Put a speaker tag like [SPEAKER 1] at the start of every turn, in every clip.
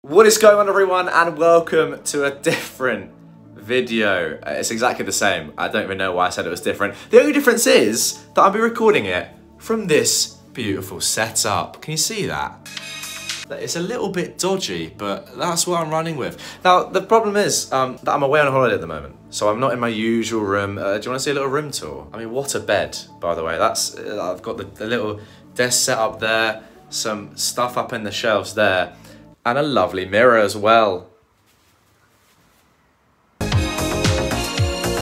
[SPEAKER 1] What is going on, everyone, and welcome to a different video. It's exactly the same. I don't even know why I said it was different. The only difference is that I'll be recording it from this beautiful setup. Can you see that? It's a little bit dodgy, but that's what I'm running with. Now, the problem is that I'm away on holiday at the moment, so I'm not in my usual room. Do you want to see a little room tour? I mean, what a bed, by the way. I've got the little desk set up there, some stuff up in the shelves there, and a lovely mirror as well.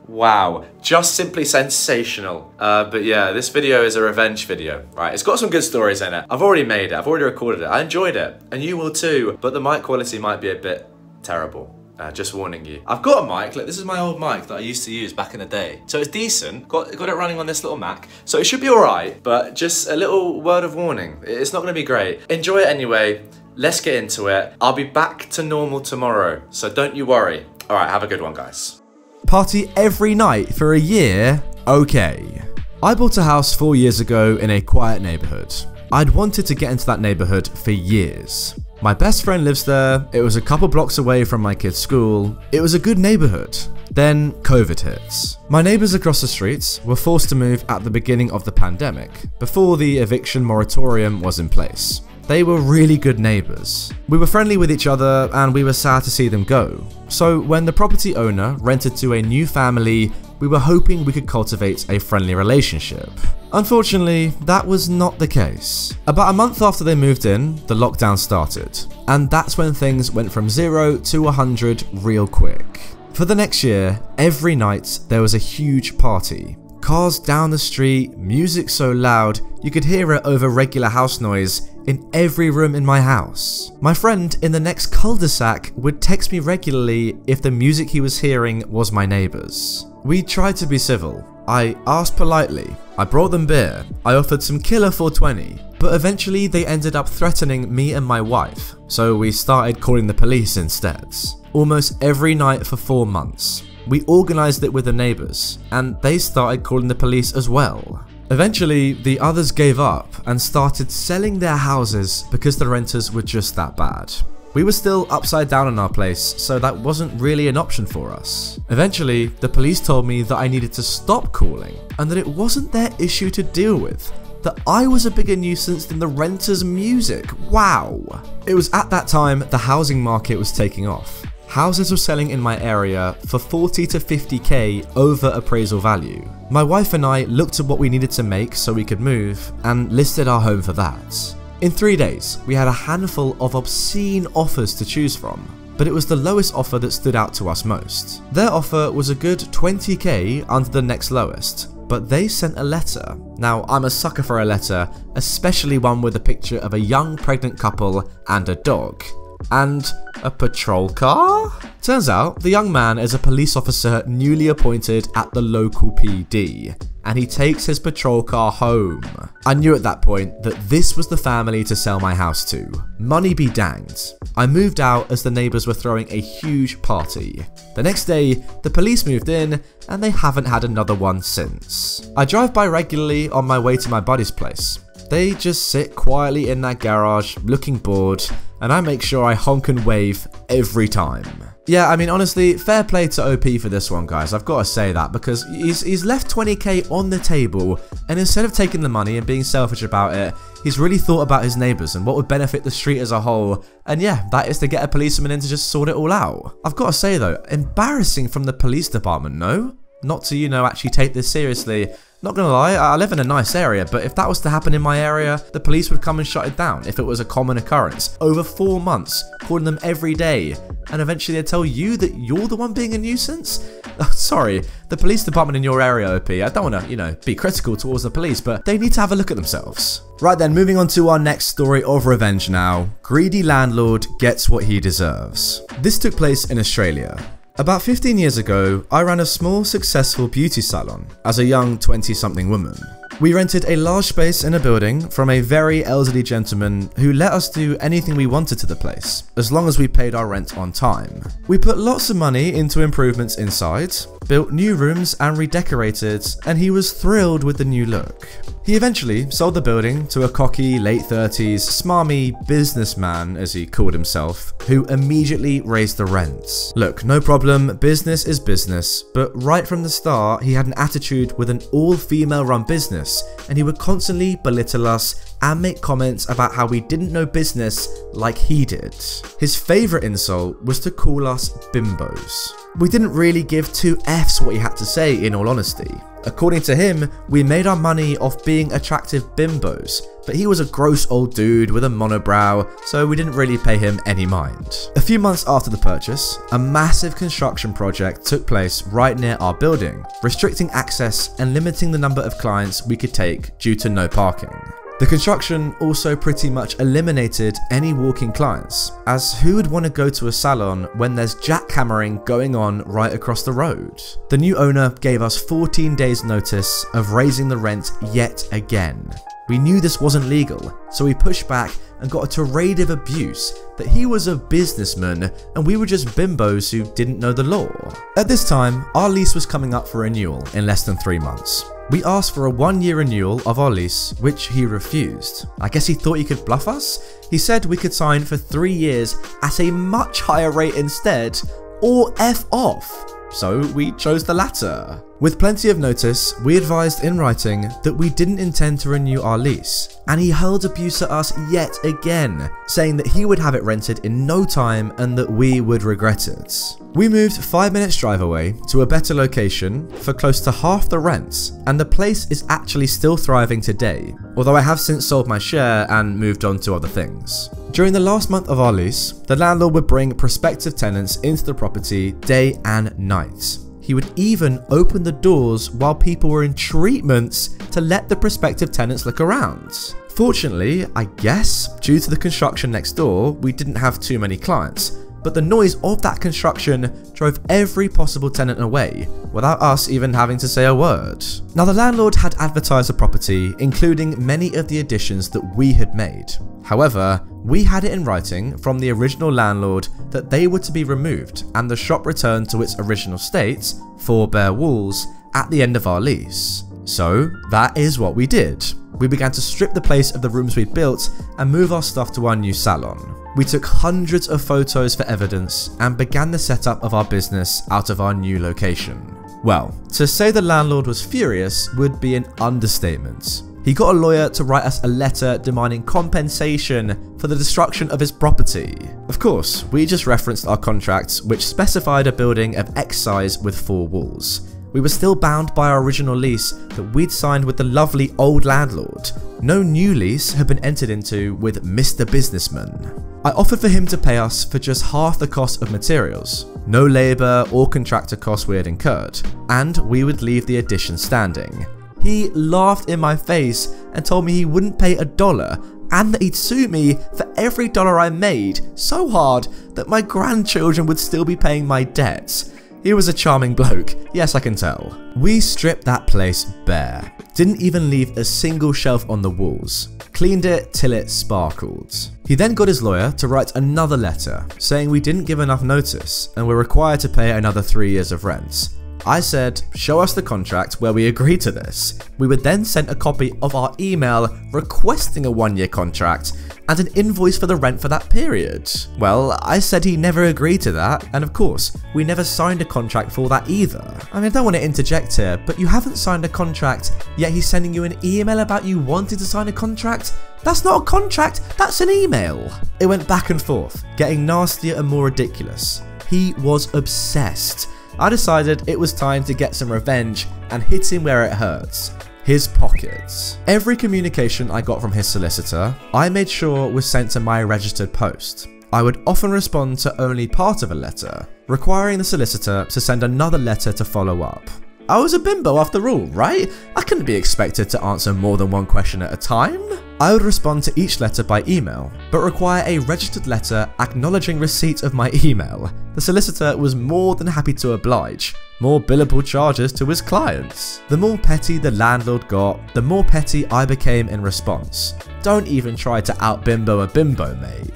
[SPEAKER 1] Wow, just simply sensational. But yeah, this video is a revenge video, right? It's got some good stories in it. I've already made it, I've already recorded it. I enjoyed it, and you will too, but the mic quality might be a bit terrible. Just warning you. I've got a mic, look, this is my old mic that I used to use back in the day. So it's decent, got it running on this little Mac. So it should be all right, but just a little word of warning. It's not gonna be great. Enjoy it anyway. Let's get into it. I'll be back to normal tomorrow, so don't you worry. All right, have a good one, guys.
[SPEAKER 2] Party every night for a year? Okay. I bought a house 4 years ago in a quiet neighborhood. I'd wanted to get into that neighborhood for years. My best friend lives there, it was a couple blocks away from my kid's school, it was a good neighborhood. Then COVID hits. My neighbors across the street were forced to move at the beginning of the pandemic, before the eviction moratorium was in place. They were really good neighbors. We were friendly with each other and we were sad to see them go. So when the property owner rented to a new family, we were hoping we could cultivate a friendly relationship. Unfortunately, that was not the case. About a month after they moved in, the lockdown started. And that's when things went from 0 to 100 real quick. For the next year, every night there was a huge party. Cars down the street, music so loud you could hear it over regular house noise in every room in my house. My friend in the next cul-de-sac would text me regularly if the music he was hearing was my neighbours. We tried to be civil. I asked politely, I brought them beer, I offered some killer 420, but eventually they ended up threatening me and my wife, so we started calling the police instead. Almost every night for 4 months. We organised it with the neighbours, and they started calling the police as well. Eventually, the others gave up and started selling their houses because the renters were just that bad. We were still upside down on our place, so that wasn't really an option for us. Eventually, the police told me that I needed to stop calling and that it wasn't their issue to deal with, that I was a bigger nuisance than the renters' music. Wow! It was at that time the housing market was taking off. Houses were selling in my area for 40 to 50k over appraisal value. My wife and I looked at what we needed to make so we could move and listed our home for that. In 3 days, we had a handful of obscene offers to choose from, but it was the lowest offer that stood out to us most. Their offer was a good 20k under the next lowest, but they sent a letter. Now, I'm a sucker for a letter, especially one with a picture of a young pregnant couple and a dog. And a patrol car? Turns out, the young man is a police officer newly appointed at the local PD, and he takes his patrol car home. I knew at that point that this was the family to sell my house to. Money be danged. I moved out as the neighbours were throwing a huge party. The next day, the police moved in, and they haven't had another one since. I drive by regularly on my way to my buddy's place. They just sit quietly in that garage, looking bored, and I make sure I honk and wave every time. Yeah, I mean, honestly, fair play to OP for this one, guys. I've got to say that, because he's left 20k on the table, and instead of taking the money and being selfish about it, he's really thought about his neighbours and what would benefit the street as a whole, and yeah, that is to get a policeman in to just sort it all out. I've got to say though, embarrassing from the police department, no? Not to, you know, actually take this seriously. Not gonna lie, I live in a nice area, but if that was to happen in my area, the police would come and shut it down if it was a common occurrence. Over 4 months, calling them every day, and eventually they tell you that you're the one being a nuisance? Oh, sorry, the police department in your area, OP, I don't wanna, you know, be critical towards the police, but they need to have a look at themselves. Right then, moving on to our next story of revenge now. Greedy landlord gets what he deserves. This took place in Australia. About 15 years ago, I ran a small, successful beauty salon as a young 20-something woman. We rented a large space in a building from a very elderly gentleman who let us do anything we wanted to the place, as long as we paid our rent on time. We put lots of money into improvements inside, built new rooms and redecorated, and he was thrilled with the new look. He eventually sold the building to a cocky, late 30s, smarmy businessman, as he called himself, who immediately raised the rents. Look, no problem, business is business, but right from the start, he had an attitude with an all-female run business, and he would constantly belittle us and make comments about how we didn't know business like he did. His favourite insult was to call us bimbos. We didn't really give two Fs what he had to say, in all honesty. According to him, we made our money off being attractive bimbos, but he was a gross old dude with a monobrow, so we didn't really pay him any mind. A few months after the purchase, a massive construction project took place right near our building, restricting access and limiting the number of clients we could take due to no parking. The construction also pretty much eliminated any walk-in clients, as who would want to go to a salon when there's jackhammering going on right across the road? The new owner gave us 14 days notice of raising the rent yet again. We knew this wasn't legal, so we pushed back and got a tirade of abuse that he was a businessman and we were just bimbos who didn't know the law. At this time, our lease was coming up for renewal in less than 3 months. We asked for a 1-year renewal of our lease, which he refused. I guess he thought he could bluff us? He said we could sign for 3 years at a much higher rate instead, or F off. So we chose the latter. With plenty of notice, we advised in writing that we didn't intend to renew our lease, and he hurled abuse at us yet again, saying that he would have it rented in no time and that we would regret it. We moved 5 minutes drive away to a better location for close to half the rent, and the place is actually still thriving today, although I have since sold my share and moved on to other things. During the last month of our lease, the landlord would bring prospective tenants into the property day and night. He would even open the doors while people were in treatments to let the prospective tenants look around. Fortunately, I guess, due to the construction next door, we didn't have too many clients, but the noise of that construction drove every possible tenant away, without us even having to say a word. Now, the landlord had advertised the property, including many of the additions that we had made. However, we had it in writing from the original landlord that they were to be removed and the shop returned to its original state, 4 bare walls, at the end of our lease. So that is what we did. We began to strip the place of the rooms we'd built and move our stuff to our new salon. We took hundreds of photos for evidence and began the setup of our business out of our new location. Well, to say the landlord was furious would be an understatement. He got a lawyer to write us a letter demanding compensation for the destruction of his property. Of course, we just referenced our contracts, which specified a building of X size with 4 walls. We were still bound by our original lease that we'd signed with the lovely old landlord. No new lease had been entered into with Mr. Businessman. I offered for him to pay us for just half the cost of materials, no labour or contractor costs we had incurred, and we would leave the addition standing. He laughed in my face and told me he wouldn't pay $1 and that he'd sue me for every dollar I made so hard that my grandchildren would still be paying my debts. He was a charming bloke, yes I can tell. We stripped that place bare, didn't even leave a single shelf on the walls, cleaned it till it sparkled. He then got his lawyer to write another letter saying we didn't give enough notice and were required to pay another 3 years of rent. I said, show us the contract where we agreed to this. We were then sent a copy of our email requesting a 1-year contract and an invoice for the rent for that period. Well, I said he never agreed to that, and of course, we never signed a contract for that either. I mean, I don't want to interject here, but you haven't signed a contract, yet he's sending you an email about you wanting to sign a contract? That's not a contract, that's an email. It went back and forth, getting nastier and more ridiculous. He was obsessed. I decided it was time to get some revenge and hit him where it hurts. His pockets. Every communication I got from his solicitor, I made sure was sent to my registered post. I would often respond to only part of a letter, requiring the solicitor to send another letter to follow up. I was a bimbo after all, right? I couldn't be expected to answer more than one question at a time. I would respond to each letter by email, but require a registered letter acknowledging receipt of my email. The solicitor was more than happy to oblige. More billable charges to his clients. The more petty the landlord got, the more petty I became in response. Don't even try to out-bimbo a bimbo, mate.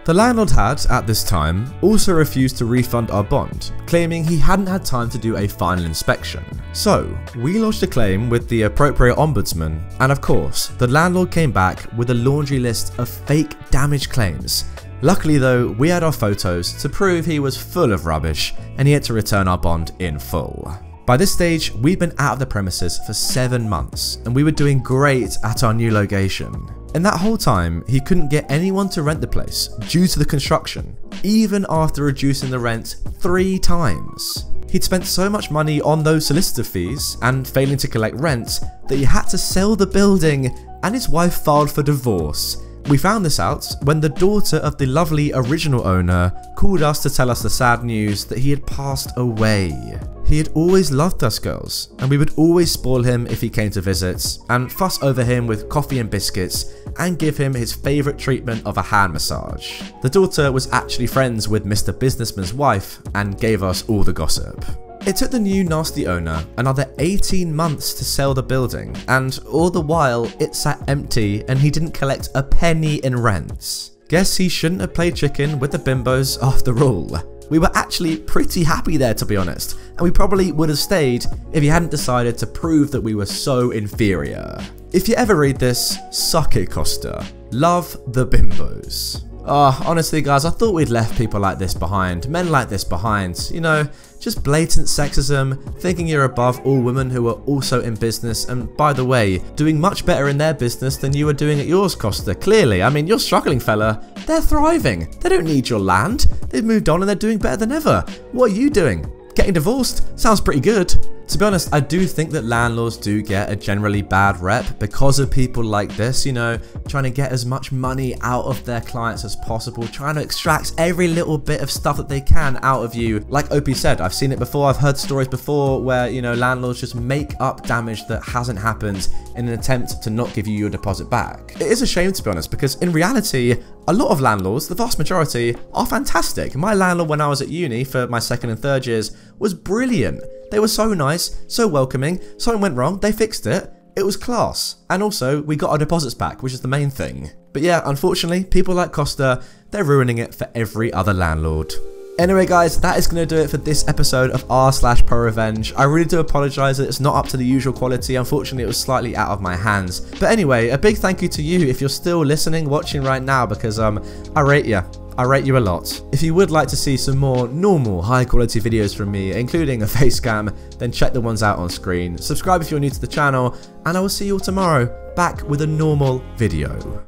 [SPEAKER 2] The landlord had, at this time, also refused to refund our bond, claiming he hadn't had time to do a final inspection. So, we lodged a claim with the appropriate ombudsman, and of course, the landlord came back with a laundry list of fake damage claims. Luckily though, we had our photos to prove he was full of rubbish, and he had to return our bond in full. By this stage, we'd been out of the premises for 7 months, and we were doing great at our new location. In that whole time, he couldn't get anyone to rent the place due to the construction, even after reducing the rent 3 times. He'd spent so much money on those solicitor fees and failing to collect rent that he had to sell the building, and his wife filed for divorce. We found this out when the daughter of the lovely original owner called us to tell us the sad news that he had passed away. He had always loved us girls, and we would always spoil him if he came to visit, and fuss over him with coffee and biscuits, and give him his favourite treatment of a hand massage. The daughter was actually friends with Mr. Businessman's wife, and gave us all the gossip. It took the new nasty owner another 18 months to sell the building, and all the while it sat empty and he didn't collect a penny in rent. Guess he shouldn't have played chicken with the bimbos after all. We were actually pretty happy there, to be honest, and we probably would have stayed if he hadn't decided to prove that we were so inferior. If you ever read this, suck it, Costa. Love the bimbos. Honestly guys, I thought we'd left people like this behind, men like this behind, you know, just blatant sexism, thinking you're above all women who are also in business, and by the way, doing much better in their business than you were doing at yours, Costa, clearly. I mean, you're struggling, fella. They're thriving. They don't need your land. They've moved on and they're doing better than ever. What are you doing? Getting divorced? Sounds pretty good. To be honest, I do think that landlords do get a generally bad rep because of people like this, you know, trying to get as much money out of their clients as possible, trying to extract every little bit of stuff that they can out of you. Like OP said, I've seen it before, I've heard stories before where, you know, landlords just make up damage that hasn't happened in an attempt to not give you your deposit back. It is a shame, to be honest, because in reality, a lot of landlords, the vast majority, are fantastic. My landlord when I was at uni for my 2nd and 3rd years was brilliant. They were so nice, so welcoming. Something went wrong, they fixed it. It was class. And also, we got our deposits back, which is the main thing. But yeah, unfortunately, people like Costa, they're ruining it for every other landlord. Anyway guys, that is going to do it for this episode of r/ProRevenge. I really do apologise that it's not up to the usual quality. Unfortunately, it was slightly out of my hands. But anyway, a big thank you to you if you're still listening, watching right now, because I rate you. I rate you a lot. If you would like to see some more normal, high quality videos from me, including a face cam, then check the ones out on screen. Subscribe if you're new to the channel, and I will see you all tomorrow, back with a normal video.